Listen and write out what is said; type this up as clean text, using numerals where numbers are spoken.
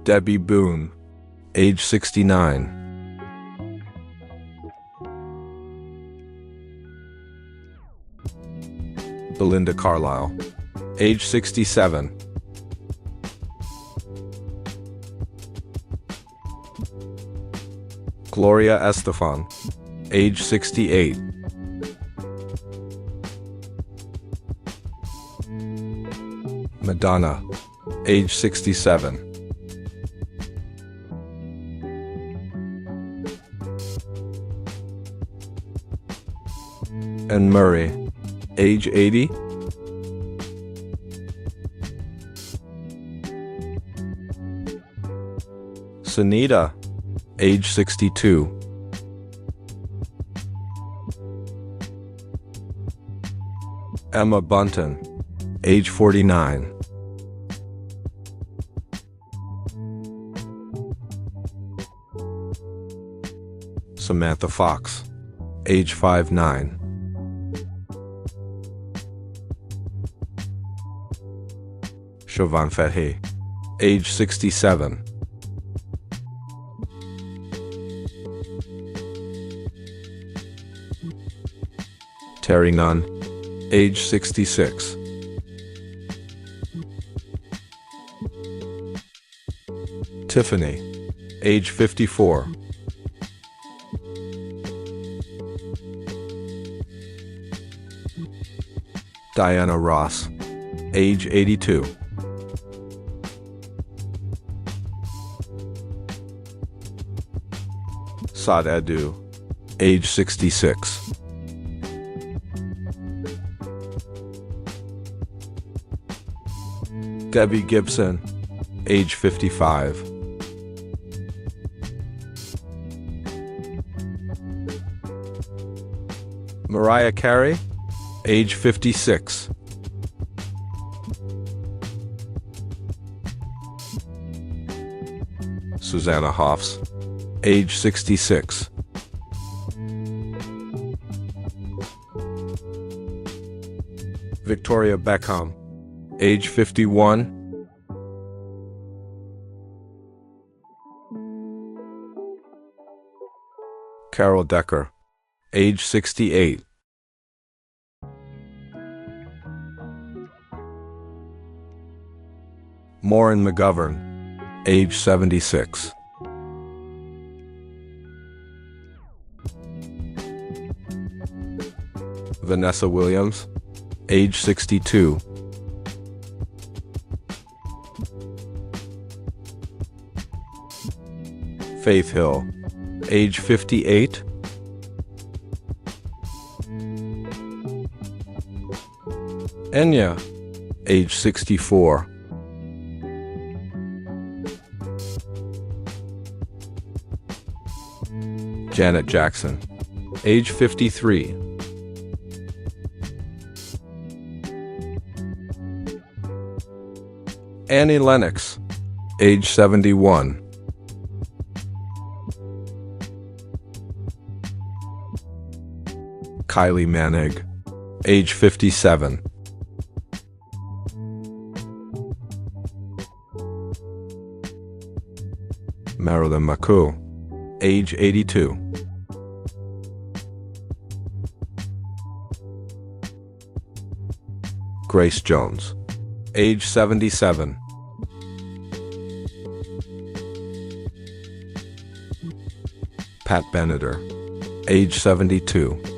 Debbie Boone, age 69. Belinda Carlisle, age 67. Gloria Estefan, age 68. Madonna, age 67. Anne Murray, age 80. Sunita, age 62. Emma Bunton, age 49. Samantha Fox, age 59. Siobhan Fahey, age 67. Terry Nunn, age 66. Tiffany, age 54. Diana Ross, age 82. Saad Adu, age 66. Debbie Gibson, age 55. Mariah Carey, age 56. Susanna Hoffs, age 66. Victoria Beckham, age 51. Carol Decker, age 68. Maureen McGovern, age 76. Vanessa Williams, age 62. Faith Hill, age 58. Enya, age 64. Janet Jackson, age 53. Annie Lennox, age 71. Kylie Minogue, age 57. Marilyn McCoo, age 82. Grace Jones, age 77. Pat Benatar, age 72.